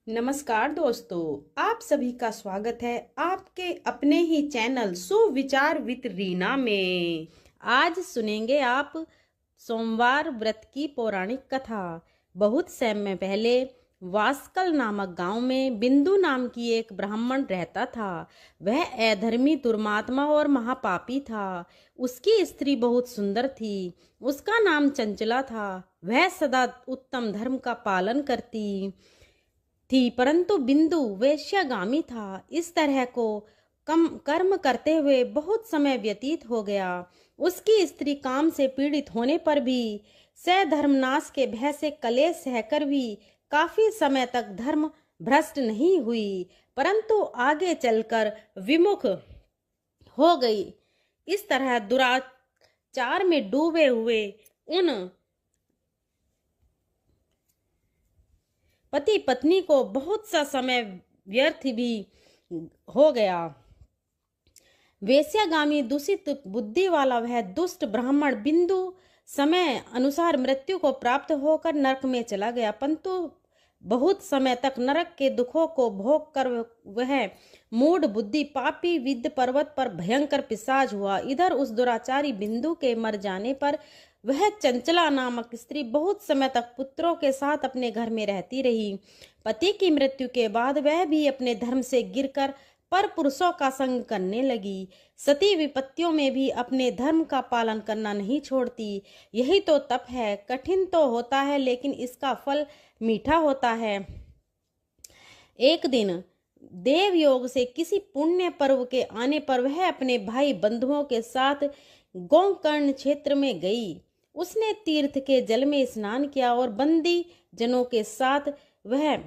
नमस्कार दोस्तों, आप सभी का स्वागत है आपके अपने ही चैनल सुविचार विद रीना में। आज सुनेंगे आप सोमवार व्रत की पौराणिक कथा। बहुत समय पहले वास्कल नामक गांव में बिंदु नाम की एक ब्राह्मण रहता था। वह अधर्मी, दुर्मात्मा और महापापी था। उसकी स्त्री बहुत सुंदर थी। उसका नाम चंचला था। वह सदा उत्तम धर्म का पालन करती थी, परंतु बिंदु वेश्यागामी था। इस तरह को कम कर्म करते हुए बहुत समय व्यतीत हो गया। उसकी स्त्री काम से पीड़ित होने पर भी सधर्मनाश के भय से कलेश सहकर भी काफी समय तक धर्म भ्रष्ट नहीं हुई, परंतु आगे चलकर विमुख हो गई। इस तरह दुराचार में डूबे हुए उन पति पत्नी को बहुत सा समय व्यर्थ भी हो गया। वेश्यागामी दूषित बुद्धि वाला वह दुष्ट ब्राह्मण बिंदु समय अनुसार मृत्यु को प्राप्त होकर नरक में चला गया, परंतु बहुत समय तक नरक के दुखों को भोग कर वह मूढ़ बुद्धि पापी विद्य पर्वत पर भयंकर पिशाच हुआ। इधर उस दुराचारी बिंदु के मर जाने पर वह चंचला नामक स्त्री बहुत समय तक पुत्रों के साथ अपने घर में रहती रही। पति की मृत्यु के बाद वह भी अपने धर्म से गिरकर पर पुरुषों का संग करने लगी। सती विपत्तियों में भी अपने धर्म का पालन करना नहीं छोड़ती। यही तो तप है। कठिन तो होता है, लेकिन इसका फल मीठा होता है। एक दिन देव योग से किसी पुण्य पर्व के आने पर वह अपने भाई बंधुओं के साथ गोकर्ण क्षेत्र में गई। उसने तीर्थ के जल में स्नान किया और बंदी जनों के साथ वह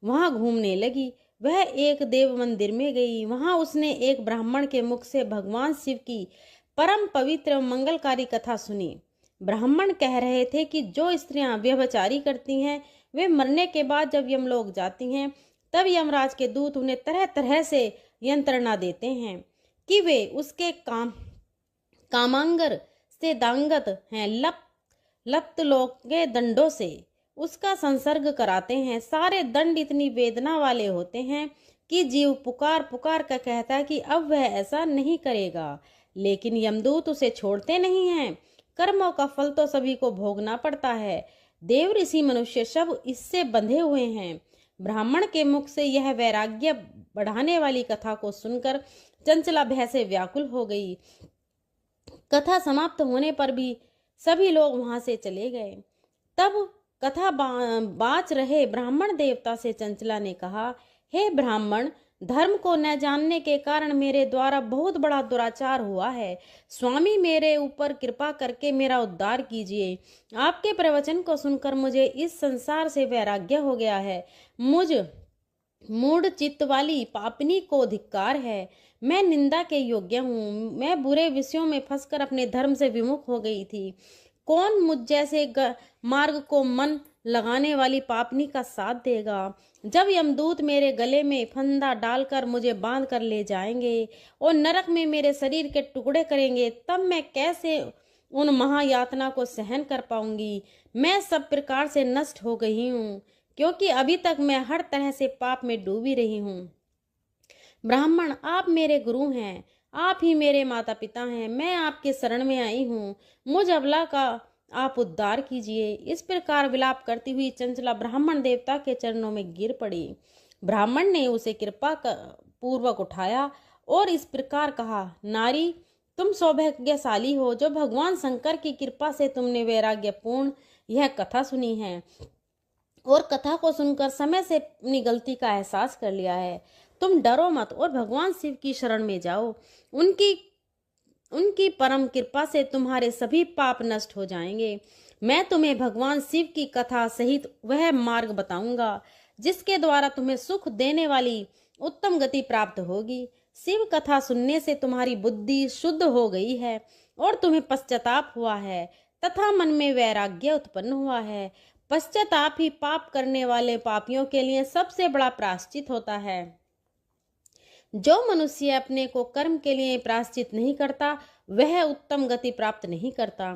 वहां घूमने लगी। वह एक देव मंदिर में गई। वहां उसने एक ब्राह्मण के मुख से भगवान शिव की परम पवित्र मंगलकारी कथा सुनी। ब्राह्मण कह रहे थे कि जो स्त्रियां व्यभिचारी करती हैं, वे मरने के बाद जब यमलोक जाती हैं, तब यमराज के दूत उन्हें तरह तरह से यंत्रणा देते हैं कि वे उसके कामांगर से दांगत हैं। लप्त लोक के दंडों से उसका संसर्ग कराते हैं। सारे दंड इतनी वेदना वाले होते हैं कि जीव पुकार पुकार कर कहता है कि अब वह ऐसा नहीं करेगा, लेकिन यमदूत उसे छोड़ते नहीं हैं। कर्मों का फल तो सभी को भोगना पड़ता है। देव ऋषि मनुष्य सब इससे बंधे हुए हैं। ब्राह्मण के मुख से यह वैराग्य बढ़ाने वाली कथा को सुनकर चंचला भय से व्याकुल हो गई। कथा समाप्त होने पर भी सभी लोग वहां से चले गए। तब कथा बाच रहे ब्राह्मण देवता से चंचला ने कहा, हे ब्राह्मण, धर्म को न जानने के कारण मेरे द्वारा बहुत बड़ा दुराचार हुआ है। स्वामी, मेरे ऊपर कृपा करके मेरा उद्धार कीजिए। आपके प्रवचन को सुनकर मुझे इस संसार से वैराग्य हो गया है। मुझ मूढ़ चित्त वाली पापनी को धिक्कार है। मैं निंदा के योग्य हूँ। मैं बुरे विषयों में फंसकर अपने धर्म से विमुख हो गई थी। कौन मुझ जैसे मार्ग को मन लगाने वाली पापनी का साथ देगा? जब यमदूत मेरे गले में फंदा डालकर मुझे बांध कर ले जाएंगे और नरक में मेरे शरीर के टुकड़े करेंगे, तब मैं कैसे उन महायातना को सहन कर पाऊंगी? मैं सब प्रकार से नष्ट हो गई हूँ, क्योंकि अभी तक मैं हर तरह से पाप में डूबी रही हूँ। ब्राह्मण, आप मेरे गुरु हैं। आप ही मेरे माता पिता हैं। मैं आपके शरण में आई हूँ। मुझ अबला का आप उद्धार कीजिए। इस प्रकार विलाप करती हुई चंचला ब्राह्मण देवता के चरणों में गिर पड़ी। ब्राह्मण ने उसे कृपा पूर्वक उठाया और इस प्रकार कहा, नारी, तुम सौभाग्यशाली हो जो भगवान शंकर की कृपा से तुमने वैराग्यपूर्ण यह कथा सुनी है और कथा को सुनकर समय से अपनी गलती का एहसास कर लिया है। तुम डरो मत और भगवान शिव की शरण में जाओ। उनकी परम कृपा से तुम्हारे सभी पाप नष्ट हो जाएंगे। मैं तुम्हें भगवान शिव की कथा सहित वह मार्ग बताऊंगा जिसके द्वारा तुम्हें सुख देने वाली उत्तम गति प्राप्त होगी। शिव कथा सुनने से तुम्हारी बुद्धि शुद्ध हो गई है और तुम्हें पश्चाताप हुआ है तथा मन में वैराग्य उत्पन्न हुआ है। पश्चाताप ही पाप करने वाले पापियों के लिए सबसे बड़ा प्रायश्चित होता है। जो मनुष्य अपने को कर्म के लिए प्रायश्चित नहीं करता, वह उत्तम गति प्राप्त नहीं करता,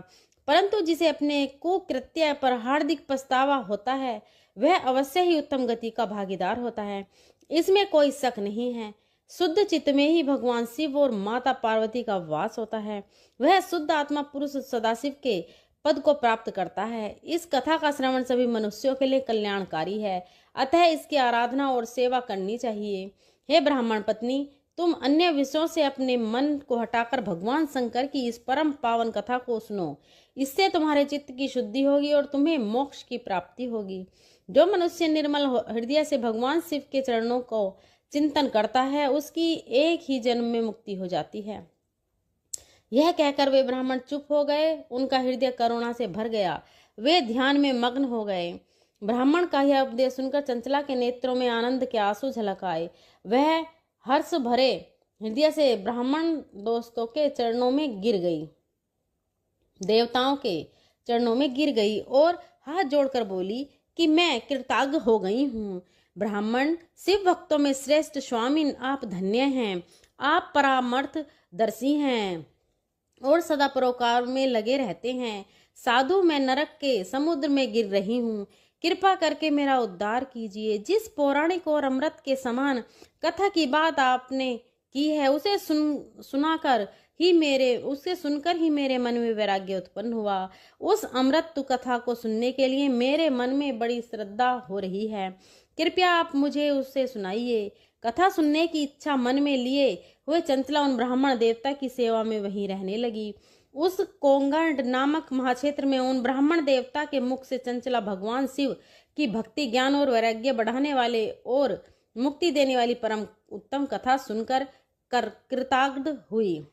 परंतु जिसे अपने कुकृत्य पर हार्दिक पछतावा होता है, वह अवश्य ही उत्तम गति का भागीदार होता है, इसमें कोई शक नहीं है। शुद्ध चित्त में ही भगवान शिव और माता पार्वती का वास होता है। वह शुद्ध आत्मा पुरुष सदाशिव के पद को प्राप्त करता है। इस कथा का श्रवण सभी मनुष्यों के लिए कल्याणकारी है, अतः इसकी आराधना और सेवा करनी चाहिए। हे ब्राह्मण पत्नी, तुम अन्य विषयों से अपने मन को हटाकर भगवान शंकर की इस परम पावन कथा को सुनो। इससे तुम्हारे चित्त की शुद्धि होगी और तुम्हें मोक्ष की प्राप्ति होगी। जो मनुष्य निर्मल हृदय से भगवान शिव के चरणों को चिंतन करता है, उसकी एक ही जन्म में मुक्ति हो जाती है। यह कहकर वे ब्राह्मण चुप हो गए। उनका हृदय करुणा से भर गया। वे ध्यान में मग्न हो गए। ब्राह्मण का यह उपदेश सुनकर चंचला के नेत्रों में आनंद के आंसू झलक आए। वह हर्ष भरे हृदय से ब्राह्मण दोस्तों के चरणों में गिर गई, देवताओं के चरणों में गिर गई और हाथ जोड़कर बोली कि मैं कृतज्ञ हो गई हूँ। ब्राह्मण, शिव भक्तों में श्रेष्ठ स्वामी आप धन्य हैं। आप परामर्थ दर्शी हैं और सदा परोकार में लगे रहते हैं। साधु, मैं नरक के समुद्र में गिर रही हूँ, कृपा करके मेरा उद्धार कीजिए। जिस पौराणिक और अमृत के समान कथा की बात आपने की है, उसे सुनकर ही मेरे मन में वैराग्य उत्पन्न हुआ। उस अमृत कथा को सुनने के लिए मेरे मन में बड़ी श्रद्धा हो रही है। कृपया आप मुझे उससे सुनाइए। कथा सुनने की इच्छा मन में लिए हुए चंचला उन ब्राह्मण देवता की सेवा में वहीं रहने लगी। उस कोंगड नामक महाक्षेत्र में उन ब्राह्मण देवता के मुख से चंचला भगवान शिव की भक्ति, ज्ञान और वैराग्य बढ़ाने वाले और मुक्ति देने वाली परम उत्तम कथा सुनकर कृताग्ध हुई।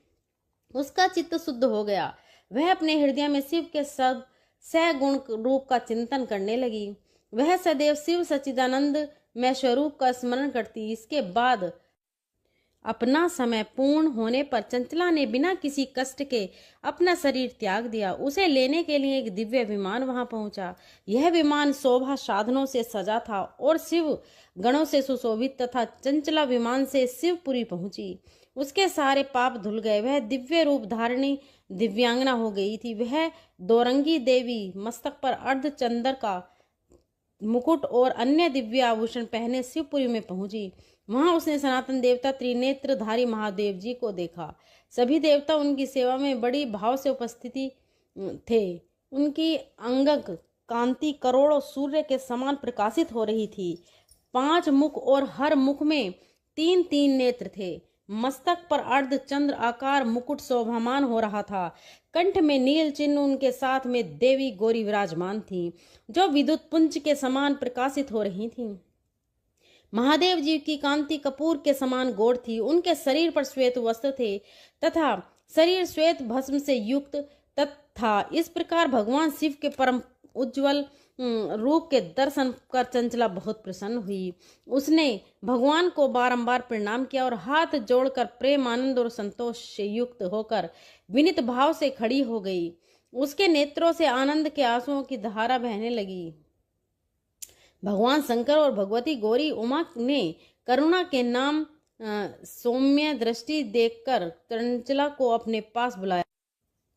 उसका चित्त शुद्ध हो गया। वह अपने हृदय में शिव के सब सगुण रूप का चिंतन करने लगी। वह सदैव शिव सच्चिदानंद में स्वरूप का स्मरण करती। इसके बाद अपना समय पूर्ण होने पर चंचला ने बिना किसी कष्ट के अपना शरीर त्याग दिया। उसे लेने के लिए एक दिव्य विमान वहां पहुंचा। यह विमान शोभा साधनों से सजा था और शिव गणों से सुशोभित तथा चंचला विमान से शिवपुरी पहुंची। उसके सारे पाप धुल गए। वह दिव्य रूप धारणी दिव्यांगना हो गई थी। वह दोरंगी देवी मस्तक पर अर्ध चंद्र का मुकुट और अन्य दिव्य आभूषण पहने शिवपुरी में पहुंची। वहां उसने सनातन देवता त्रिनेत्रधारी महादेव जी को देखा। सभी देवता उनकी सेवा में बड़ी भाव से उपस्थिति थे। उनकी अंगक कांति करोड़ों सूर्य के समान प्रकाशित हो रही थी। 5 मुख और हर मुख में 3-3 नेत्र थे। मस्तक पर अर्ध चंद्र आकार मुकुट शोभामान हो रहा था। कंठ में नील चिन्ह, उनके साथ में देवी गौरी विराजमान थी, जो विद्युत पुंज के समान प्रकाशित हो रही थीं। महादेव जी की कांति कपूर के समान गौर थी। उनके शरीर पर श्वेत वस्त्र थे तथा शरीर श्वेत भस्म से युक्त तथा इस प्रकार भगवान शिव के परम उज्जवल रूप के दर्शन कर चंचला बहुत प्रसन्न हुई। उसने भगवान को बारंबार प्रणाम किया और हाथ जोड़कर प्रेम, आनंद और संतोष से युक्त होकर विनीत भाव से खड़ी हो गई। उसके नेत्रों से आनंद के आंसुओं की धारा बहने लगी। भगवान शंकर और भगवती गौरी उमा ने करुणा के नाम सौम्य दृष्टि देखकर चंचला को अपने पास बुलाया।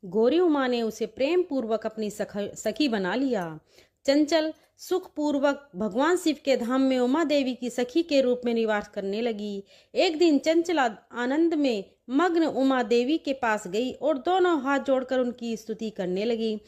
गौरी उमा ने उसे प्रेम पूर्वक अपनी सखी बना लिया। चंचल सुख पूर्वक भगवान शिव के धाम में उमा देवी की सखी के रूप में निवास करने लगी। एक दिन चंचला आनंद में मग्न उमा देवी के पास गई और दोनों हाथ जोड़कर उनकी स्तुति करने लगी।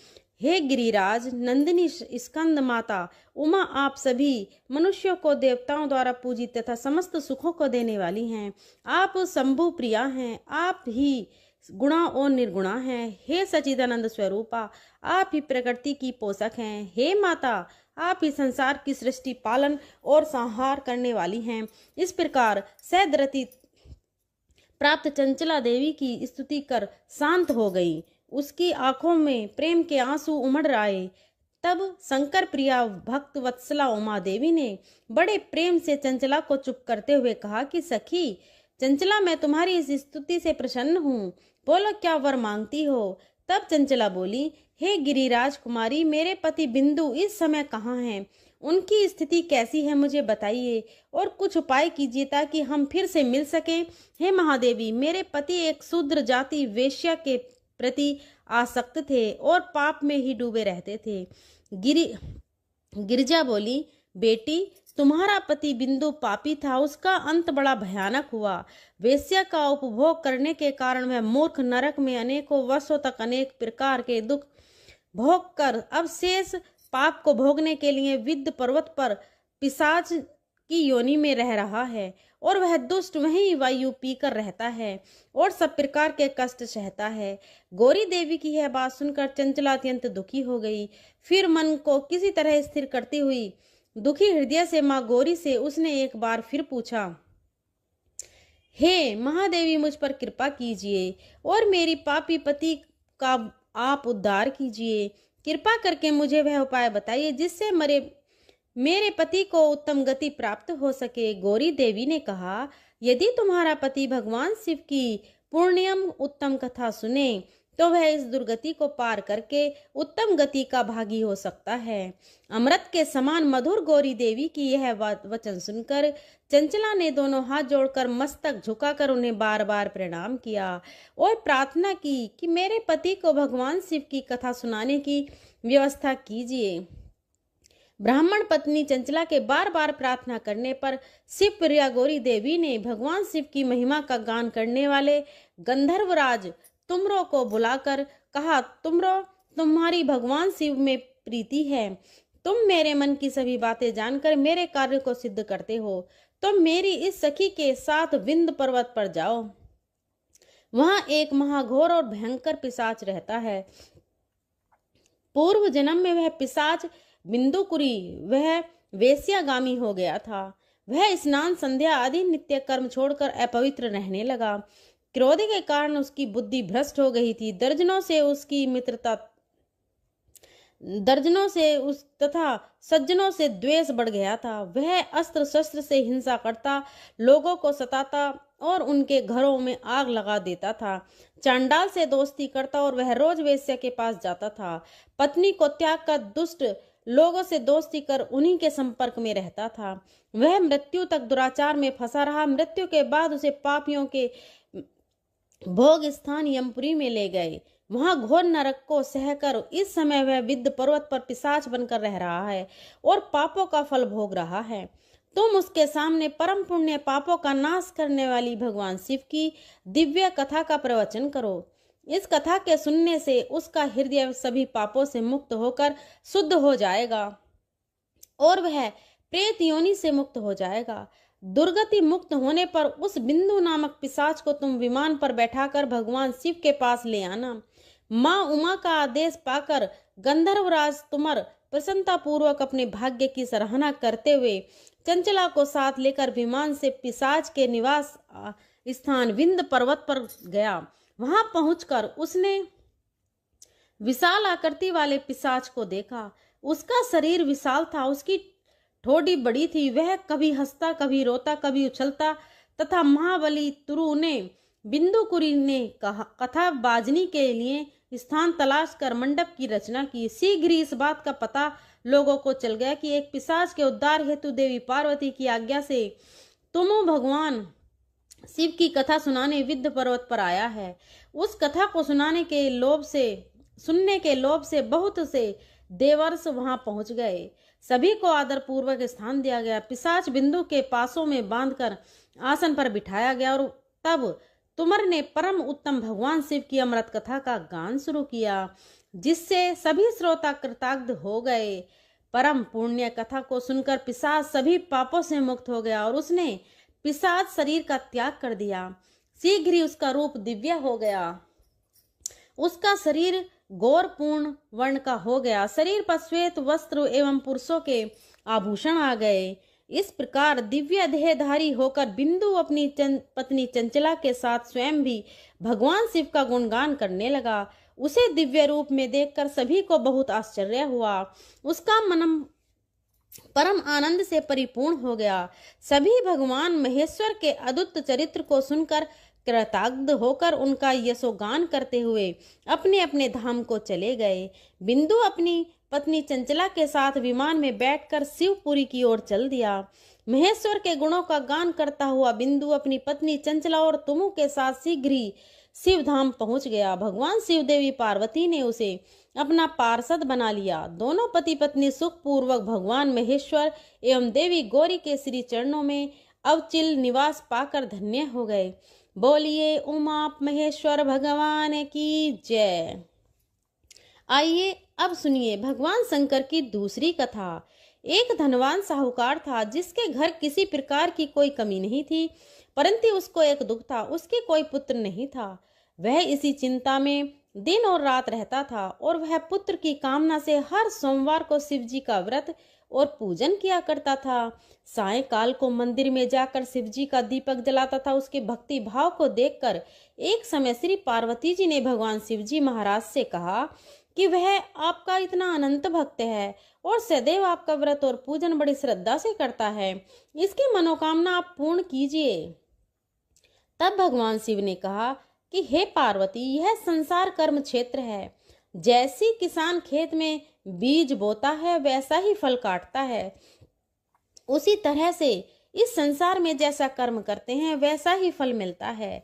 हे गिरिराज नंदिनी स्कंद माता उमा, आप सभी मनुष्यों को देवताओं द्वारा पूजित तथा समस्त सुखों को देने वाली हैं। आप शंभु प्रिया हैं। आप ही गुणा और निर्गुणा हैं। हे सच्चिदानंद स्वरूपा, आप ही प्रकृति की पोषक हैं। हे माता, आप ही संसार की सृष्टि, पालन और संहार करने वाली हैं। इस प्रकार सैदरति प्राप्त चंचला देवी की स्तुति कर शांत हो गई। उसकी आंखों में प्रेम के आंसू उमड़ आए। तब शंकर प्रिया भक्त वत्सला उमा देवी ने बड़े प्रेम से चंचला को चुप करते हुए कहा कि सखी चंचला, मैं तुम्हारी इस स्तुति से प्रसन्न हूँ। बोलो, क्या वर मांगती हो? तब चंचला बोली, हे गिरिराज कुमारी, मेरे पति बिंदु इस समय कहाँ हैं? उनकी स्थिति कैसी है मुझे बताइए और कुछ उपाय कीजिए ताकि हम फिर से मिल सकें। हे महादेवी, मेरे पति एक शूद्र जाति वेश्या के प्रति आसक्त थे और पाप में ही डूबे रहते थे। गिरिजा बोली, बेटी, तुम्हारा पति बिंदु पापी था, उसका अंत बड़ा भयानक हुआ। वेश्या का उपभोग करने के कारण वह मूर्ख नरक में अनेकों वर्षों तक अनेक प्रकार के दुख भोग कर अब शेष पाप को भोगने के लिए विद्य पर्वत पर पिशाच की योनि में रह रहा है, और वह दुष्ट वहीं वायु पीकर रहता है और सब प्रकार के कष्ट सहता है। गौरी देवी की यह बात सुनकर चंचला अत्यंत दुखी हो गई। फिर मन को किसी तरह स्थिर करती हुई दुखी हृदय से माँ गौरी से उसने एक बार फिर पूछा, हे महादेवी, मुझ पर कृपा कीजिए और मेरी पापी पति का आप उद्धार कीजिए। कृपा करके मुझे वह उपाय बताइए जिससे मेरे पति को उत्तम गति प्राप्त हो सके। गौरी देवी ने कहा, यदि तुम्हारा पति भगवान शिव की पुण्यम उत्तम कथा सुने तो वह इस दुर्गति को पार करके उत्तम गति का भागी हो सकता है। अमृत के समान मधुर गौरी देवी की यह वचन सुनकर चंचला ने दोनों हाथ जोड़कर मस्तक झुकाकर उन्हें बार बार प्रणाम किया और प्रार्थना की कि मेरे पति को भगवान शिव की कथा सुनाने की व्यवस्था कीजिए। ब्राह्मण पत्नी चंचला के बार बार प्रार्थना करने पर शिव प्रिया गौरी देवी ने भगवान शिव की महिमा का गान करने वाले गंधर्वराज तुमरो को बुलाकर कहा, तुमरो, तुम्हारी भगवान शिव में प्रीति है। तुम मेरे मन की सभी बातें जानकर मेरे कार्य को सिद्ध करते हो। तुम मेरी इस सखी के साथ विंध्य पर्वत पर जाओ। वहां एक महाघोर और भयंकर पिशाच रहता है। पूर्व जन्म में वह पिशाच बिंदुकुरी वह वेश्यागामी हो गया था। वह स्नान संध्या आदि नित्य कर्म छोड़कर अपवित्र रहने लगा। क्रोध के कारण उसकी बुद्धि भ्रष्ट हो गई थी। दर्जनों से उसकी मित्रता तथा सज्जनों से द्वेष बढ़ गया था। वह अस्त्र शस्त्र से हिंसा करता, लोगों को सताता और उनके घरों में आग लगा देता था। चांडाल से दोस्ती करता और वह रोज वेश्या के पास जाता था। पत्नी को त्याग कर दुष्ट लोगों से दोस्ती कर उन्हीं के संपर्क में रहता था। वह मृत्यु तक दुराचार में फंसा रहा। मृत्यु के बाद उसे पापियों के भोग स्थान यमपुरी में ले गए। वहां घोर नरक को सहकर इस समय वह विद्य पर्वत पर पिशाच बनकर रह रहा है और पापों का फल भोग रहा है। तुम उसके सामने परम पुण्य पापों का नाश करने वाली भगवान शिव की दिव्य कथा का प्रवचन करो। इस कथा के सुनने से उसका हृदय सभी पापों से मुक्त होकर शुद्ध हो जाएगा और वह प्रेत योनि से मुक्त हो जाएगा। दुर्गति मुक्त होने पर उस बिंदु नामक पिशाच को तुम विमान पर बैठाकर भगवान शिव के पास ले आना। माँ उमा का आदेश पाकर गंधर्वराज तुमर प्रसन्नता पूर्वक अपने भाग्य की सराहना करते हुए चंचला को साथ लेकर विमान से पिशाच के निवास स्थान विंध्य पर्वत पर गया। वहां पहुंचकर उसने विशाल आकृति वाले पिशाच को देखा। उसका शरीर विशाल था, उसकी ठोड़ी बड़ी थी। वह कभी हंसता, कभी रोता, कभी उछलता तथा महाबली तुरु ने बिंदुकुरी ने कथा बाजनी के लिए स्थान तलाश कर मंडप की रचना की। शीघ्र ही इस बात का पता लोगों को चल गया कि एक पिशाच के उद्धार हेतु देवी पार्वती की आज्ञा से तुमो भगवान शिव की कथा सुनाने विंध्य पर्वत पर आया है। उस कथा को सुनने के लोभ से बहुत से देवर्ष वहां पहुंच गए। सभी को आदर पूर्वक स्थान दिया गया। पिशाच बिंदु के पासों में बांधकर आसन पर बिठाया गया और तब तुमर ने परम उत्तम भगवान शिव की अमृत कथा का गान शुरू किया, जिससे सभी श्रोता कृतार्थ हो गए। परम पुण्य कथा को सुनकर पिशाच सभी पापों से मुक्त हो गया और उसने पिशाच शरीर का त्याग कर दिया। शीघ्र ही उसका रूप दिव्य हो गया। उसका शरीर गौरपूर्ण वर्ण का हो गया। शरीर पर श्वेत वस्त्र एवं पुरुषों के आभूषण आ गए। इस प्रकार दिव्य देहधारी होकर बिंदु अपनी पत्नी चंचला के साथ स्वयं भी भगवान शिव का गुणगान करने लगा। उसे दिव्य रूप में देखकर सभी को बहुत आश्चर्य हुआ। उसका मन परम आनंद से परिपूर्ण हो गया। सभी भगवान महेश्वर के अद्भुत चरित्र को सुनकर कृतार्थ होकर उनका यशोगान करते हुए अपने अपने धाम को चले गए। बिंदु अपनी पत्नी चंचला के साथ विमान में बैठकर शिवपुरी की ओर चल दिया। महेश्वर के गुणों का गान करता हुआ बिंदु अपनी पत्नी चंचला और तुमु के साथ शीघ्र ही शिव धाम पहुंच गया। भगवान शिव देवी पार्वती ने उसे अपना पार्षद बना लिया। दोनों पति पत्नी सुखपूर्वक भगवान महेश्वर एवं देवी गौरी के श्री चरणों में अवचिल निवास पाकर धन्य हो गए। बोलिए उमा महेश्वर भगवान की जय। आइए अब सुनिए भगवान शंकर की दूसरी कथा। एक धनवान साहूकार था जिसके घर किसी प्रकार की कोई कमी नहीं थी, परंतु उसको एक दुख था, उसके कोई पुत्र नहीं था। वह इसी चिंता में दिन और रात रहता था और वह पुत्र की कामना से हर सोमवार को शिव जी का व्रत और पूजन किया करता था। सायंकाल को मंदिर में जाकर शिव जी का दीपक जलाता था। उसके भक्ति भाव को देखकर एक समय श्री पार्वती जी ने भगवान शिव जी महाराज से कहा कि वह आपका इतना अनंत भक्त है और सदैव आपका व्रत और पूजन बड़ी श्रद्धा से करता है, इसकी मनोकामना आप पूर्ण कीजिए। तब भगवान शिव ने कहा कि हे पार्वती, यह संसार कर्म क्षेत्र है। जैसी किसान खेत में बीज बोता है वैसा ही फल काटता है, उसी तरह से इस संसार में जैसा कर्म करते हैं वैसा ही फल मिलता है।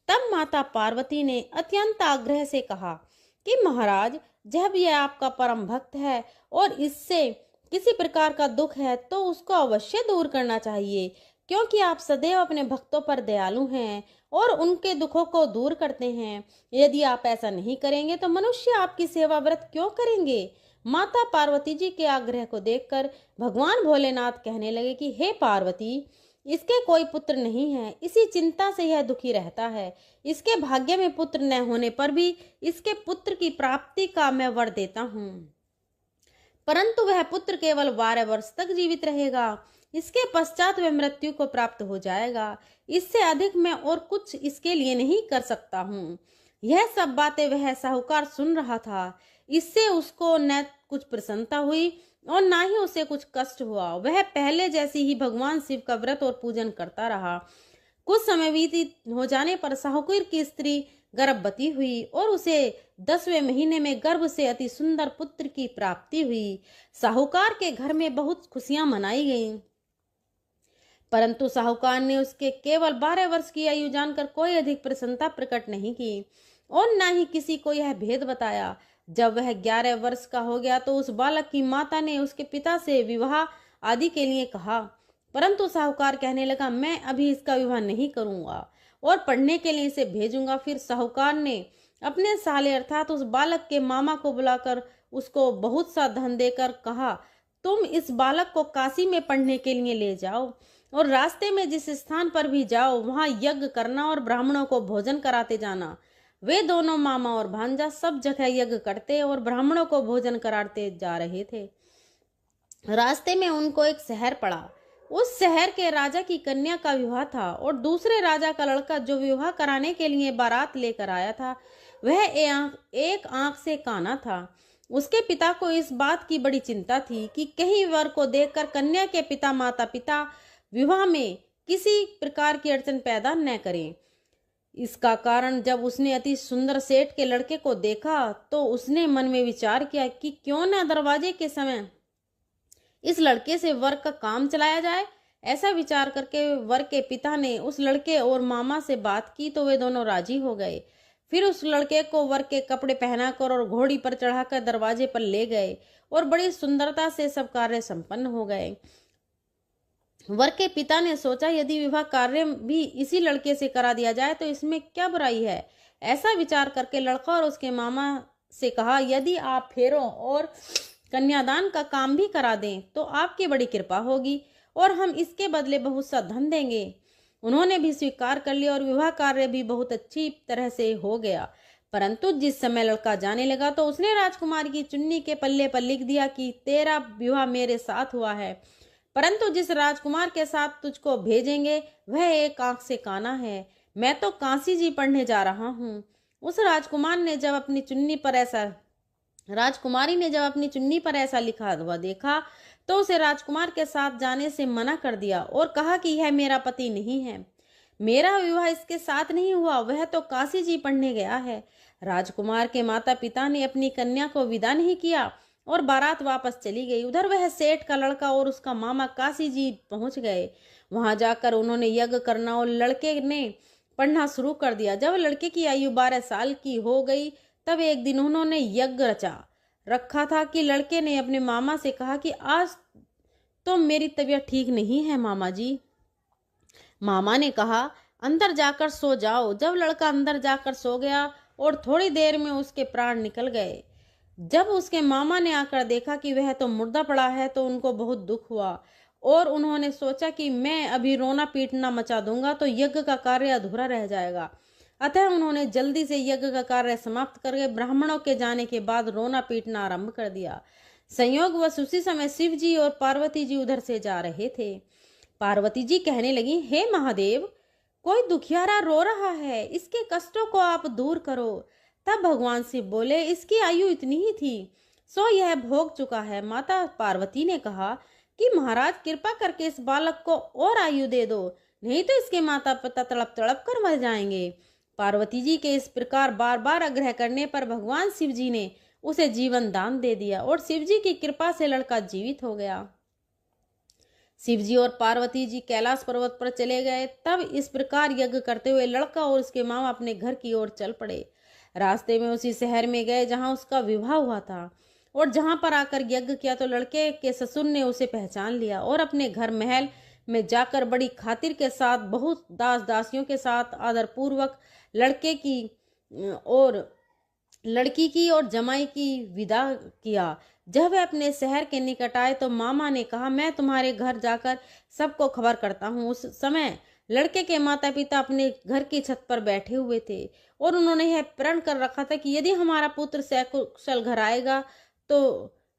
तब माता पार्वती ने अत्यंत आग्रह से कहा कि महाराज, जब यह आपका परम भक्त है और इससे किसी प्रकार का दुख है तो उसको अवश्य दूर करना चाहिए, क्योंकि आप सदैव अपने भक्तों पर दयालु हैं और उनके दुखों को दूर करते हैं। यदि आप ऐसा नहीं करेंगे तो मनुष्य आपकी सेवा व्रत क्यों करेंगे। माता पार्वती जी के आग्रह को देखकर भगवान भोलेनाथ कहने लगे कि हे पार्वती, इसके कोई पुत्र नहीं है, इसी चिंता से यह दुखी रहता है। इसके भाग्य में पुत्र न होने पर भी इसके पुत्र की प्राप्ति का मैं वर देता हूँ, परंतु वह पुत्र केवल 12 वर्ष तक जीवित रहेगा। इसके पश्चात वह मृत्यु को प्राप्त हो जाएगा। इससे अधिक मैं और कुछ इसके लिए नहीं कर सकता हूँ। यह सब बातें वह साहूकार सुन रहा था। इससे उसको न कुछ प्रसन्नता हुई और ना ही उसे कुछ कष्ट हुआ। वह पहले जैसी ही भगवान शिव का व्रत और पूजन करता रहा। कुछ समय व्यतीत हो जाने पर साहूकार की स्त्री गर्भवती हुई और उसे 10वें महीने में गर्भ से अति सुंदर पुत्र की प्राप्ति हुई। साहूकार के घर में बहुत खुशियां मनाई गईं, परंतु साहूकार ने उसके केवल 12 वर्ष की आयु जानकर कोई अधिक प्रसन्नता प्रकट नहीं की और न ही किसी को यह भेद बताया। जब वह 11 वर्ष का हो गया तो उस बालक की माता ने उसके पिता से विवाह आदि के लिए कहा, परंतु साहूकार कहने लगा, मैं अभी इसका विवाह नहीं करूंगा और पढ़ने के लिए इसे भेजूंगा। फिर साहूकार ने अपने साले अर्थात उस बालक के मामा को बुलाकर उसको बहुत सा धन देकर कहा, तुम इस बालक को काशी में पढ़ने के लिए ले जाओ और रास्ते में जिस स्थान पर भी जाओ वहां यज्ञ करना और ब्राह्मणों को भोजन कराते जाना। वे दोनों मामा और भांजा सब जगह यज्ञ करते और ब्राह्मणों को भोजन कराते जा रहे थे। रास्ते में उनको एक शहर पड़ा। उस शहर के राजा की कन्या का विवाह था और दूसरे राजा का लड़का जो विवाह कराने के लिए बारात लेकर आया था वह एक आंख से काना था। उसके पिता को इस बात की बड़ी चिंता थी कि कहीं वर को देखकर कन्या के पिता माता पिता विवाह में किसी प्रकार की अड़चन पैदा न करें। इसका कारण जब उसने अति सुंदर सेठ के लड़के को देखा तो उसने मन में विचार किया कि क्यों न दरवाजे के समय इस लड़के से वर का काम चलाया जाए। ऐसा विचार करके वर के पिता ने उस लड़के और मामा से बात की तो वे दोनों राजी हो गए। फिर उस लड़के को वर के कपड़े पहनाकर और घोड़ी पर चढ़ाकर दरवाजे पर ले गए और बड़ी सुंदरता से सब कार्य संपन्न हो गए। वर के पिता ने सोचा, यदि विवाह कार्य भी इसी लड़के से करा दिया जाए तो इसमें क्या बुराई है। ऐसा विचार करके लड़का और उसके मामा से कहा, यदि आप फेरों और कन्यादान का काम भी करा दें तो आपकी बड़ी कृपा होगी और हम इसके बदले बहुत सा धन देंगे। उन्होंने भी स्वीकार कर लिया और विवाह कार्य भी बहुत अच्छी तरह से हो गया। परंतु जिस समय लड़का जाने लगा तो उसने राजकुमार की चुन्नी के पल्ले पर लिख दिया कि तेरा विवाह मेरे साथ हुआ है, परंतु जिस राजकुमार के साथ तुझको भेजेंगे वह एक आंख से काना है। मैं तो काशी जी पढ़ने जा रहा हूँ। उस राजकुमारी ने जब अपनी चुन्नी पर ऐसा लिखा हुआ देखा तो उसे राजकुमार के साथ जाने से मना कर दिया और कहा कि यह मेरा पति नहीं है, मेरा विवाह इसके साथ नहीं हुआ, वह तो काशी जी पढ़ने गया है। राजकुमार के माता पिता ने अपनी कन्या को विदा नहीं किया और बारात वापस चली गई। उधर वह सेठ का लड़का और उसका मामा काशी जी पहुंच गए। वहां जाकर उन्होंने यज्ञ करना और लड़के ने पढ़ना शुरू कर दिया। जब लड़के की आयु 12 साल की हो गई तब एक दिन उन्होंने यज्ञ रचा। रखा था कि लड़के ने अपने मामा से कहा कि आज तो मेरी तबीयत ठीक नहीं है मामा जी। मामा ने कहा अंदर जाकर सो जाओ। जब लड़का अंदर जाकर सो गया और थोड़ी देर में उसके प्राण निकल गए। जब उसके मामा ने आकर देखा कि वह तो मुर्दा पड़ा है तो उनको बहुत दुख हुआ और उन्होंने सोचा कि मैं अभी रोना पीटना मचा दूंगा तो यज्ञ का कार्य अधूरा रह जाएगा। अतः उन्होंने जल्दी से यज्ञ का कार्य समाप्त करके ब्राह्मणों के जाने के बाद रोना पीटना आरंभ कर दिया। संयोगवश उसी समय शिव जी और पार्वती जी उधर से जा रहे थे। पार्वती जी कहने लगी, हे महादेव, कोई दुखियारा रो रहा है, इसके कष्टों को आप दूर करो। तब भगवान शिव बोले, इसकी आयु इतनी ही थी, सो यह भोग चुका है। माता पार्वती ने कहा कि महाराज कृपा करके इस बालक को और आयु दे दो, नहीं तो इसके माता पिता तड़प तड़प कर मर जाएंगे। पार्वती जी के इस प्रकार बार बार आग्रह करने पर भगवान शिव जी ने उसे जीवन दान दे दिया और शिव जी की कृपा से लड़का जीवित हो गया। शिव जी और पार्वती जी कैलाश पर्वत पर चले गए। तब इस प्रकार यज्ञ करते हुए लड़का और उसके मामा अपने घर की ओर चल पड़े। रास्ते में उसी शहर में गए जहां उसका विवाह हुआ था और जहां पर आकर यज्ञ किया तो लड़के के ससुर ने उसे पहचान लिया और अपने घर महल में जाकर बड़ी खातिर के साथ बहुत दास दासियों के साथ आदरपूर्वक लड़के की और लड़की की और जमाई की विदा किया। जब वह अपने शहर के निकट आए तो मामा ने कहा, मैं तुम्हारे घर जाकर सबको खबर करता हूँ। उस समय लड़के के माता पिता अपने घर की छत पर बैठे हुए थे और उन्होंने यह प्रण कर रखा था कि यदि हमारा पुत्र सकुशल घर आएगा तो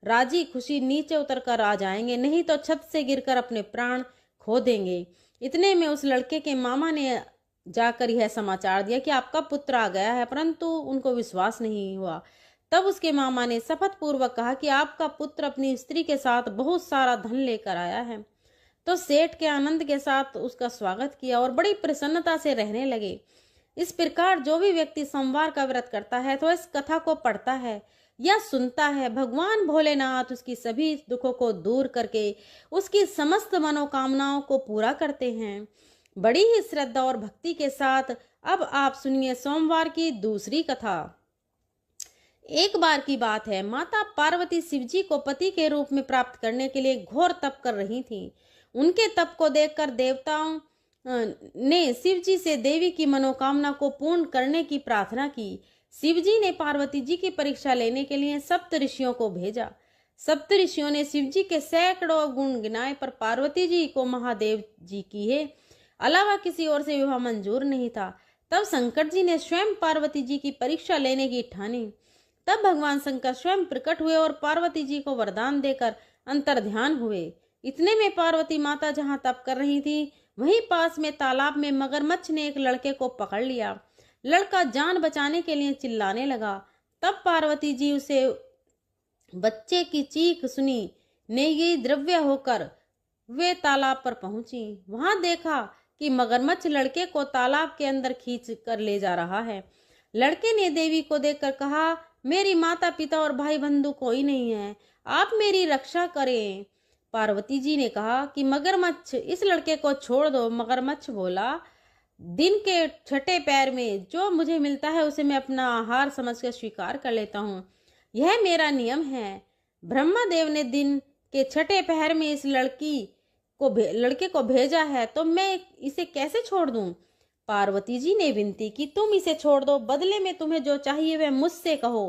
राजी खुशी नीचे उतर कर आ जाएंगे, नहीं तो छत से गिरकर अपने प्राण खो देंगे। इतने में उस लड़के के मामा ने जाकर यह समाचार दिया कि आपका पुत्र आ गया है, परंतु उनको विश्वास नहीं हुआ। तब उसके मामा ने शपथ पूर्वक कहा कि आपका पुत्र अपनी स्त्री के साथ बहुत सारा धन लेकर आया है। तो सेठ के आनंद के साथ उसका स्वागत किया और बड़ी प्रसन्नता से रहने लगे। इस प्रकार जो भी व्यक्ति सोमवार का व्रत करता है तो इस कथा को पढ़ता है या सुनता है, भगवान भोलेनाथ उसकी सभी दुखों को दूर करके उसकी समस्त मनोकामनाओं को पूरा करते हैं। बड़ी ही श्रद्धा और भक्ति के साथ अब आप सुनिए सोमवार की दूसरी कथा। एक बार की बात है, माता पार्वती शिवजी को पति के रूप में प्राप्त करने के लिए घोर तप कर रही थीं। उनके तप को देखकर देवताओं ने शिवजी से देवी की मनोकामना को पूर्ण करने की प्रार्थना की। शिवजी ने पार्वती जी की परीक्षा लेने के लिए सप्त ऋषियों को भेजा। सप्त ऋषियों ने शिवजी के सैकड़ों गुण गिनाए पर पार्वती जी को महादेव जी की है अलावा किसी और से विवाह मंजूर नहीं था। तब शंकर जी ने स्वयं पार्वती जी की परीक्षा लेने की ठानी। तब भगवान शंकर स्वयं प्रकट हुए और पार्वती जी को वरदान देकर अंतर्ध्यान हुए। इतने में पार्वती माता जहां तप कर रही थी वहीं पास में तालाब में मगरमच्छ ने एक लड़के को पकड़ लिया। लड़का जान बचाने के लिए चिल्लाने लगा। तब पार्वती जी उसे बच्चे की चीख सुनी नेगी द्रव्य होकर वे तालाब पर पहुंची। वहां देखा कि मगरमच्छ लड़के को तालाब के अंदर खींच कर ले जा रहा है। लड़के ने देवी को देखकर कहा, मेरी माता पिता और भाई बंधु कोई नहीं है, आप मेरी रक्षा करें। पार्वती जी ने कहा कि मगरमच्छ इस लड़के को छोड़ दो। मगरमच्छ बोला, दिन के छठे पैर में जो मुझे मिलता है उसे मैं अपना आहार समझकर स्वीकार कर लेता हूँ, यह मेरा नियम है। ब्रह्मदेव ने दिन के छठे पहर में इस लड़के को भेजा है तो मैं इसे कैसे छोड़ दूं? पार्वती जी ने विनती की, तुम इसे छोड़ दो, बदले में तुम्हें जो चाहिए वह मुझसे कहो।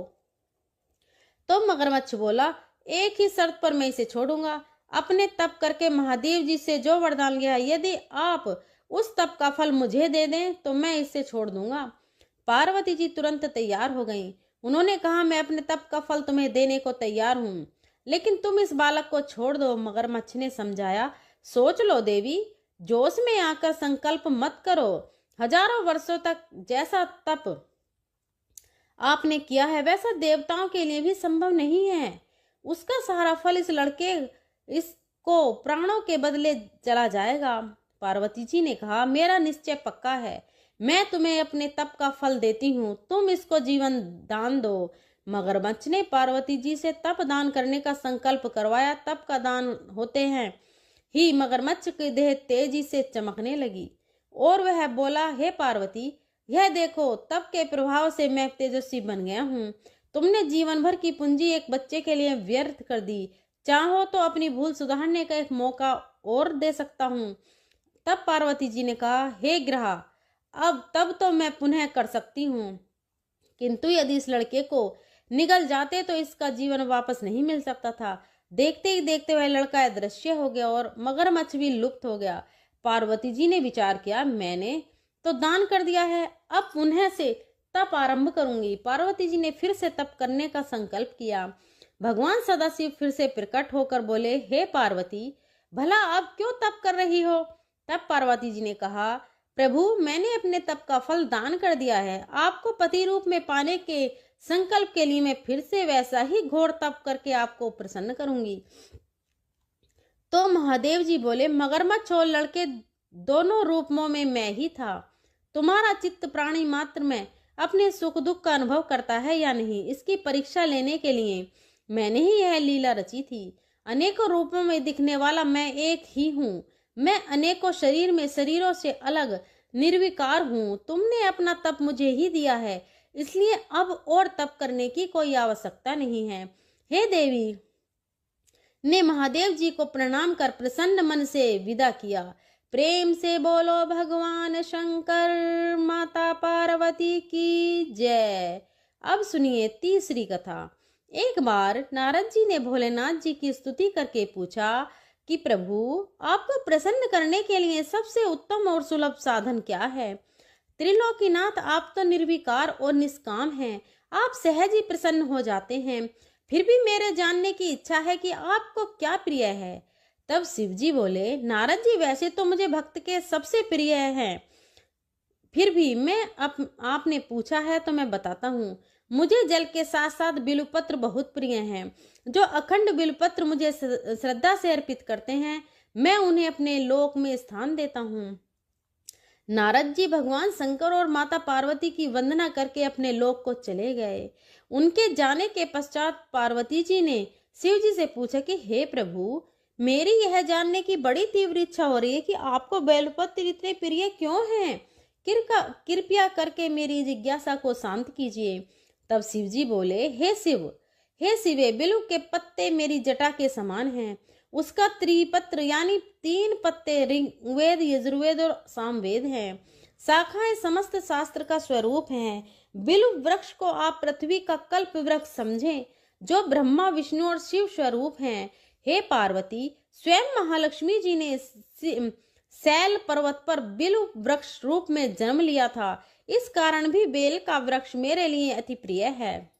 तो मगरमच्छ बोला, एक ही शर्त पर मैं इसे छोड़ूंगा। अपने तप करके महादेव जी से जो वरदान लिया, यदि आप उस तप का फल मुझे दे दें तो मैं इसे छोड़ दूंगा। पार्वती जी तुरंत तैयार हो गईं। उन्होंने कहा, मैं अपने तप का फल तुम्हें देने को तैयार हूं, लेकिन तुम इस बालक को छोड़ दो। मगरमच्छ ने समझाया, सोच लो देवी, जोश में आकर संकल्प मत करो। हजारों वर्षों तक जैसा तप आपने किया है वैसा देवताओं के लिए भी संभव नहीं है। उसका सारा फल इस लड़के इसको प्राणों के बदले चला जाएगा। पार्वती जी ने कहा, मेरा निश्चय पक्का है, मैं तुम्हें अपने तप का फल देती हूँ, तुम इसको जीवन दान दो। मगरमच्छ ने पार्वती जी से तप दान करने का संकल्प करवाया। तप का दान होते हैं ही मगरमच्छ की देह तेजी से चमकने लगी और वह बोला, हे पार्वती, यह देखो, तप के प्रभाव से मैं तेजस्वी बन गया हूँ, तुमने जीवन भर की पूंजी एक बच्चे के लिए व्यर्थ कर दी। चाहो तो अपनी भूल सुधारने का एक मौका और दे सकता हूँ। तब पार्वती जी ने कहा, हे ग्रहा, तब तो मैं पुनः कर सकती हूँ, किंतु यदि इस लड़के को निगल जाते तो इसका जीवन वापस नहीं मिल सकता था। देखते ही देखते वह लड़का अदृश्य हो गया और मगरमच्छ भी लुप्त हो गया। पार्वती जी ने विचार किया, मैंने तो दान कर दिया है, अब पुनः से तप आरंभ करूंगी। पार्वती जी ने फिर से तप करने का संकल्प किया। भगवान सदाशिव फिर से प्रकट होकर बोले, हे पार्वती, भला अब क्यों तप कर रही हो? तब पार्वती जी ने कहा, प्रभु, मैंने अपने तप का फल दान कर दिया है। आपको पति रूप में पाने के संकल्प के लिए मैं फिर से वैसा ही घोर तप करके आपको प्रसन्न करूंगी। तो महादेव जी बोले, मगरमच्छ और लड़के दोनों रूपों में मैं ही था। तुम्हारा चित्त प्राणी मात्र में अपने सुख दुख का अनुभव करता है या नहीं, इसकी परीक्षा लेने के लिए मैंने ही यह लीला रची थी। अनेकों रूपों में दिखने वाला मैं एक ही हूँ। मैं अनेकों शरीर में शरीरों से अलग निर्विकार हूँ। तुमने अपना तप मुझे ही दिया है, इसलिए अब और तप करने की कोई आवश्यकता नहीं है। हे देवी ने महादेव जी को प्रणाम कर प्रसन्न मन से विदा किया। प्रेम से बोलो भगवान शंकर माता पार्वती की जय। अब सुनिए तीसरी कथा। एक बार नारद जी ने भोलेनाथ जी की स्तुति करके पूछा कि प्रभु, आपको प्रसन्न करने के लिए सबसे उत्तम और सुलभ साधन क्या है? त्रिलोकीनाथ, आप तो निर्विकार और निष्काम हैं, आप सहज ही प्रसन्न हो जाते हैं। फिर भी मेरे जानने की इच्छा है कि आपको क्या प्रिय है। तब शिव जी बोले, नारद जी, वैसे तो मुझे भक्त के सबसे प्रिय हैं, फिर भी आपने पूछा है तो मैं बताता हूँ। मुझे जल के साथ साथ बिल्वपत्र बहुत प्रिय हैं। जो अखंड बिल्वपत्र मुझे श्रद्धा से अर्पित करते हैं, मैं उन्हें अपने लोक में स्थान देता हूँ। नारद जी भगवान शंकर और माता पार्वती की वंदना करके अपने लोक को चले गए। उनके जाने के पश्चात पार्वती जी ने शिव जी से पूछा कि हे प्रभु, मेरी यह जानने की बड़ी तीव्र इच्छा हो रही है कि आपको बेलपत्र इतने प्रिय क्यों हैं। कृपया करके मेरी जिज्ञासा को शांत कीजिए। तब शिव जी बोले, हे शिवे, बिल्व के पत्ते मेरी जटा के समान हैं। उसका त्रिपत्र यानी 3 पत्ते ऋग्वेद, यजुर्वेद और सामवेद हैं। शाखाएं समस्त शास्त्र का स्वरूप हैं। बिल्व वृक्ष को आप पृथ्वी का कल्प वृक्ष समझें, जो ब्रह्मा, विष्णु और शिव स्वरूप हैं। हे पार्वती, स्वयं महालक्ष्मी जी ने शैल पर्वत पर बिल्व वृक्ष रूप में जन्म लिया था। इस कारण भी बेल का वृक्ष मेरे लिए अति प्रिय है।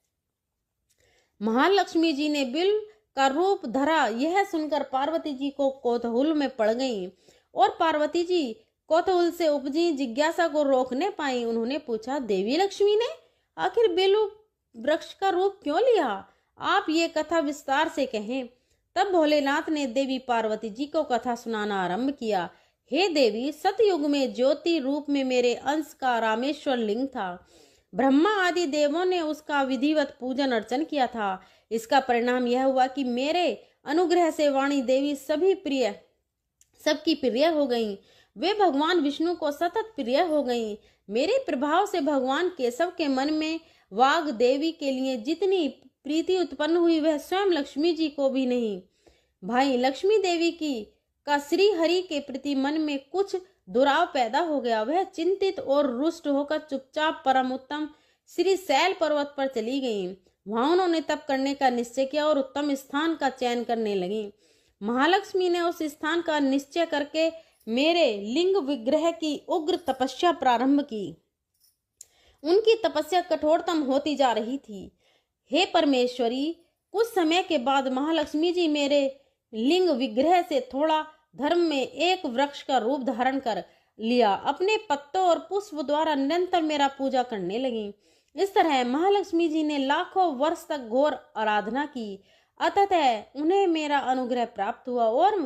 महालक्ष्मी जी ने बिल्व का रूप धरा, यह सुनकर पार्वती जी को कौतूहल में पड़ गईं और पार्वती जी कौतूहल से उपजी जिज्ञासा को रोक न पाई। उन्होंने पूछा, देवी लक्ष्मी ने आखिर बिल्व वृक्ष का रूप क्यों लिया? आप ये कथा विस्तार से कहें। तब भोलेनाथ ने देवी पार्वती जी को कथा सुनाना आरंभ किया। हे देवी, सतयुग में ज्योति रूप में मेरे अंश का रामेश्वर लिंग था। ब्रह्मा आदि देवों ने उसका विधिवत पूजन अर्चन किया था। इसका परिणाम यह हुआ कि मेरे अनुग्रह से वाणी देवी सबकी प्रिय हो गईं। वे भगवान विष्णु को सतत प्रिय हो गईं। मेरे प्रभाव से भगवान केशव के मन में वाग देवी के लिए जितनी प्रीति उत्पन्न हुई, वह स्वयं लक्ष्मी जी को भी नहीं। भाई लक्ष्मी देवी का श्री हरि के प्रति मन में कुछ दुराव पैदा हो गया। वह चिंतित और रुष्ट होकर चुपचाप परम उत्तम श्री शैल पर्वत पर चली गईं। वहां उन्होंने तप करने का निश्चय किया और उत्तम स्थान का चयन करने लगी। महालक्ष्मी ने उस स्थान का निश्चय करके मेरे लिंग विग्रह की उग्र तपस्या प्रारंभ की। उनकी तपस्या कठोरतम होती जा रही थी। हे परमेश्वरी, कुछ समय के बाद महालक्ष्मी जी मेरे लिंग विग्रह से थोड़ा धर्म में एक वृक्ष का रूप धारण कर लिया। अपने पत्तों और पुष्प द्वारा निरंतर मेरा पूजा करने लगी। इस तरह महालक्ष्मी जी ने लाखों वर्ष तक घोर आराधना की। अतः उन्हें मेरा अनुग्रह प्राप्त हुआ और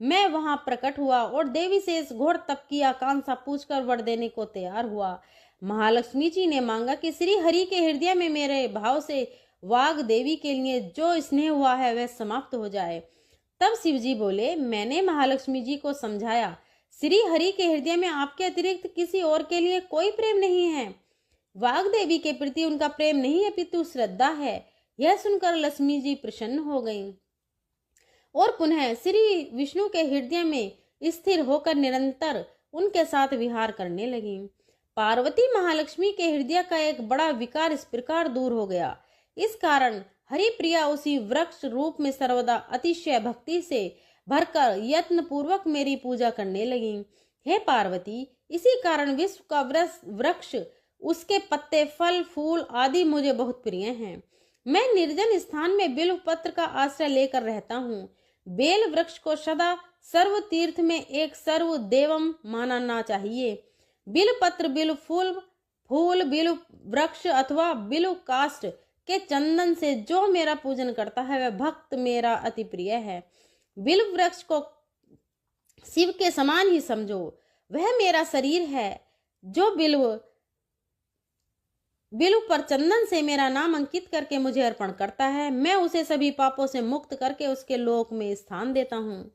मैं वहां प्रकट हुआ और देवी से इस घोर तप की आकांक्षा पूछकर वर देने को तैयार हुआ। महालक्ष्मी जी ने मांगा कि श्री हरि के हृदय में मेरे भाव से वाग देवी के लिए जो स्नेह हुआ है वह समाप्त हो जाए। तब शिव जी बोले, मैंने महालक्ष्मी जी को समझाया, श्री हरि के हृदय में आपके अतिरिक्त किसी और के लिए कोई प्रेम नहीं है। वाग्देवी के प्रति उनका प्रेम नहीं अपितु श्रद्धा है। यह सुनकर लक्ष्मी जी प्रसन्न हो गईं और पुनः श्री विष्णु के हृदय में स्थिर होकर निरंतर उनके साथ विहार करने लगी। पार्वती महालक्ष्मी के हृदय का एक बड़ा विकार इस प्रकार दूर हो गया। इस कारण हरिप्रिया उसी वृक्ष रूप में सर्वदा अतिशय भक्ति से भरकर यत्न पूर्वक मेरी पूजा करने लगी। हे पार्वती, इसी कारण विश्व का वृक्ष, उसके पत्ते, फल, फूल आदि मुझे बहुत प्रिय हैं। मैं निर्जन स्थान में बिल्व पत्र का आश्रय लेकर रहता हूँ। बेल वृक्ष को सदा सर्व तीर्थ में एक सर्व देवम मानना चाहिए। बिल्व पत्र, बिल्व फूल, बिल्व वृक्ष अथवा बिल्व काष्ठ के चंदन से जो मेरा पूजन करता है वह भक्त मेरा अति प्रिय है। बिल्व वृक्ष को शिव के समान ही समझो। वह मेरा शरीर है। जो बिल्व पर चंदन से मेरा नाम अंकित करके मुझे अर्पण करता है, मैं उसे सभी पापों से मुक्त करके उसके लोक में स्थान देता हूँ।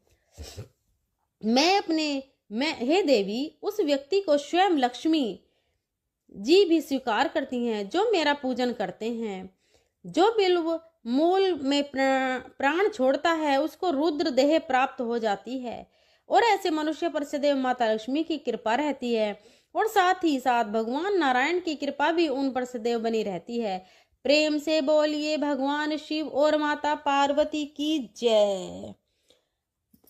हे देवी, उस व्यक्ति को स्वयं लक्ष्मी जी भी स्वीकार करती हैं जो मेरा पूजन करते हैं। जो बिल्व मूल में प्राण छोड़ता है उसको रुद्र देह प्राप्त हो जाती है और ऐसे मनुष्य पर सदैव माता लक्ष्मी की कृपा रहती है और साथ ही साथ भगवान नारायण की कृपा भी उन पर सदैव बनी रहती है। प्रेम से बोलिए भगवान शिव और माता पार्वती की जय।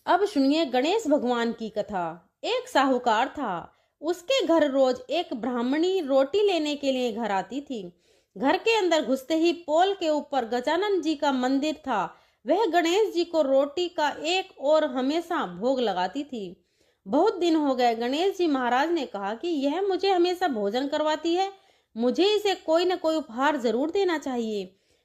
अब सुनिए गणेश भगवान की कथा। एक साहूकार था। उसके घर रोज एक ब्राह्मणी रोटी लेने के लिए घर आती थी। घर के अंदर घुसते ही पोल के ऊपर गजानन जी का मंदिर था। वह गणेश जी को रोटी का एक और हमेशा भोग लगाती थी। बहुत दिन हो गए। गणेश जी महाराज ने कहा कि यह मुझे हमेशा भोजन करवाती है, मुझे इसे कोई न कोई उपहार जरूर देना चाहिए।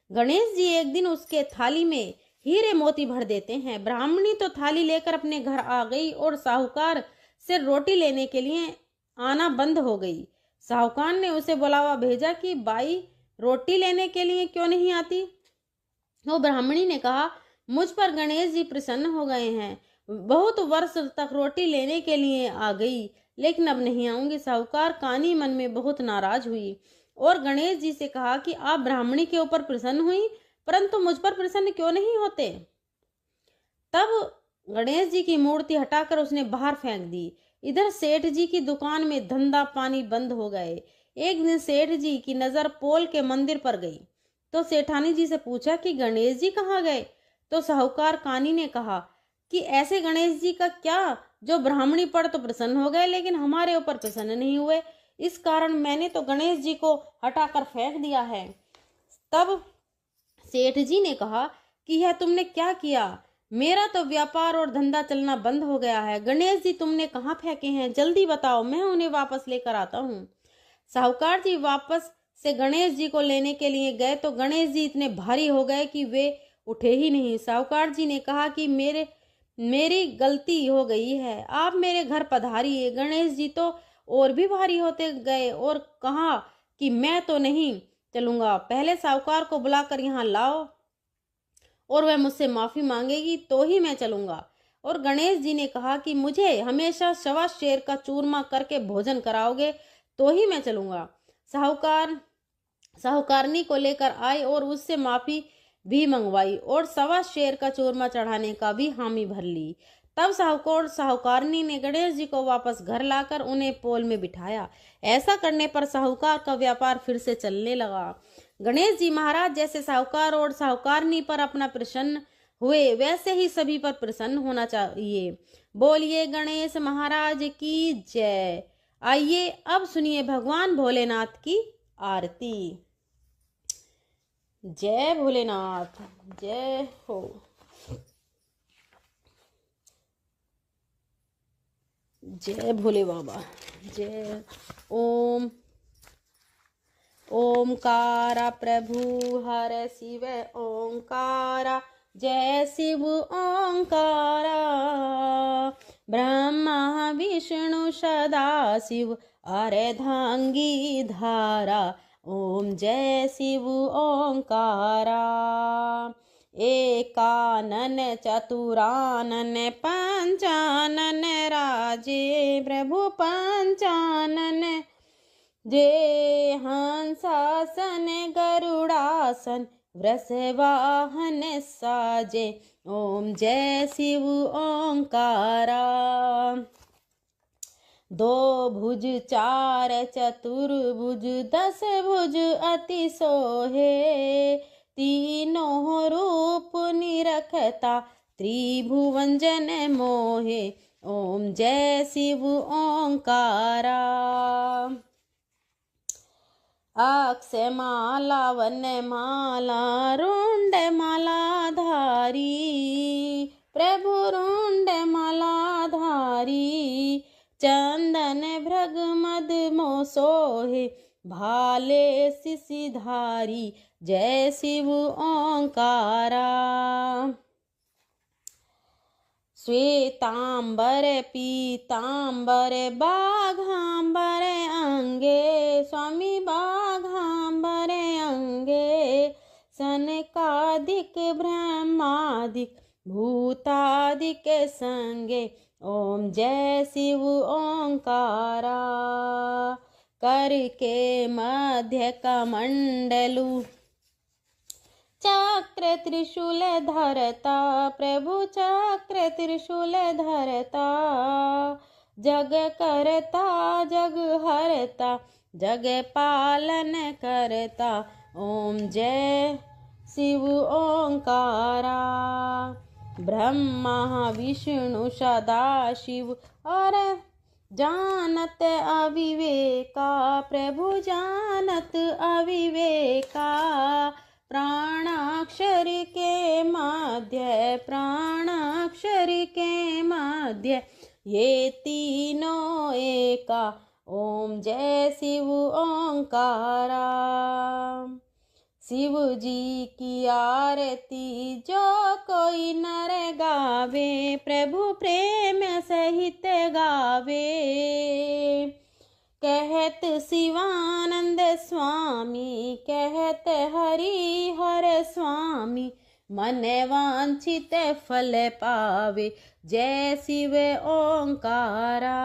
गणेश जी एक दिन उसके थाली में हीरे मोती भर देते हैं। ब्राह्मणी तो थाली लेकर अपने घर आ गई और साहूकार से रोटी लेने के लिए आना बंद हो गई। साहूकार ने उसे बुलावा भेजा कि बाई, रोटी लेने के लिए क्यों नहीं आती? वो ब्राह्मणी ने कहा, मुझ पर गणेश जी प्रसन्न हो गए हैं। बहुत वर्ष तक रोटी लेने के लिए आ गई, लेकिन अब नहीं आऊंगी। साहूकार कानी मन में बहुत नाराज हुई और गणेश जी से कहा कि आप ब्राह्मणी के ऊपर प्रसन्न हुई, परंतु मुझ पर प्रसन्न क्यों नहीं होते? तब गणेश जी की मूर्ति हटाकर उसने बाहर फेंक दी। इधर सेठ जी की दुकान में धंधा पानी बंद हो गए। एक दिन सेठ जी की नजर पोल के मंदिर पर गई तो सेठानी जी से पूछा कि गणेश जी कहाँ गए? तो साहूकार कानी ने कहा कि ऐसे गणेश जी का क्या, जो ब्राह्मणी पर तो प्रसन्न हो गए लेकिन हमारे ऊपर प्रसन्न नहीं हुए। इस कारण मैंने तो गणेश जी को हटाकर फेंक दिया है। तब सेठ जी ने कहा कि यह तुमने क्या किया? मेरा तो व्यापार और धंधा चलना बंद हो गया है। गणेश जी तुमने कहाँ फेंके हैं? जल्दी बताओ, मैं उन्हें वापस लेकर आता हूँ। साहूकार जी वापस से गणेश जी को लेने के लिए गए तो गणेश जी इतने भारी हो गए कि वे उठे ही नहीं। साहूकार जी ने कहा कि मेरी गलती हो गई है, आप मेरे घर पधारिए। गणेश जी तो और भी भारी होते गए और कहा कि मैं तो नहीं चलूंगा, पहले साहूकार को बुलाकर यहाँ लाओ और वह मुझसे माफी मांगेगी तो ही मैं चलूंगा। और गणेश जी ने कहा कि मुझे हमेशा सवा शेर का चूरमा करके भोजन कराओगे तो ही मैं चलूंगा। साहूकारनी को लेकर आए और उससे माफी भी मंगवाई और सवा शेर का चूरमा चढ़ाने का भी हामी भर ली। तब साहूकारनी ने गणेश जी को वापस घर लाकर उन्हें पोल में बिठाया। ऐसा करने पर साहूकार का व्यापार फिर से चलने लगा। गणेश जी महाराज जैसे साहूकार और साहूकारनी पर अपना प्रसन्न हुए, वैसे ही सभी पर प्रसन्न होना चाहिए। बोलिए गणेश महाराज की जय। आइए अब सुनिए भगवान भोलेनाथ की आरती। जय भोलेनाथ, जय हो। जय भोले बाबा, जय। ओम ओंकारा प्रभु हर शिव ओंकारा, जय शिव ओंकारा। ब्रह्मा विष्णु सदा शिव अर्धांगी धारा, ओम जय शिव ओंकारा। एकानन चतुरानन पंचानन राजे, प्रभु पंचानन जे हंसासन गरुड़ासन वृषवाहन साजे। ओम जय शिव ओंकारा। दो भुज चार चतुर्भुज दस भुज अति सोहे। तीनों रूप निरखता त्रिभुवन जन मोहे। ओम जय शिव ओंकारा। अक्षय माला वन माला रुंड माला धारी। प्रभु रुंड माला धारी। चंदन भृग मद मो सोहे। भाले शिशिधारी। जय शिव ओंकारा। श्वेतांबर पीतांबर बाघांबर अंगे। स्वामी बाघांबर अंगे। सनकादिक ब्रह्मादिक भूतादिक संगे। ओम जय शिव ओंकारा। करके मध्य कमंडलु चक्र त्रिशूल धरता। प्रभु चक्र त्रिशूल धरता। जग करता जग हरता जग पालन करता। ओम जय शिव ओंकारा। ब्रह्मा विष्णु सदा शिव और जानत अविवेका। प्रभु जानत अविवेका। प्राणाक्षर के मध्य प्राणाक्षर के मध्य ये तीनों एका। ओम जय शिव ओंकारा। शिव जी की आरती जो कोई नर गावे। प्रभु प्रेम सहित गावे। कहत शिवानंद स्वामी कहत हरि हर स्वामी। मन वांछित फल पावे। जय शिव ओंकारा।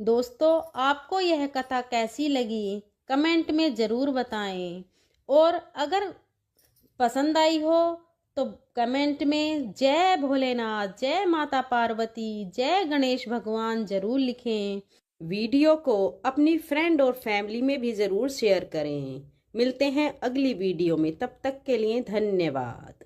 दोस्तों, आपको यह कथा कैसी लगी कमेंट में ज़रूर बताएं। और अगर पसंद आई हो तो कमेंट में जय भोलेनाथ, जय माता पार्वती, जय गणेश भगवान ज़रूर लिखें। वीडियो को अपनी फ्रेंड और फैमिली में भी ज़रूर शेयर करें। मिलते हैं अगली वीडियो में, तब तक के लिए धन्यवाद।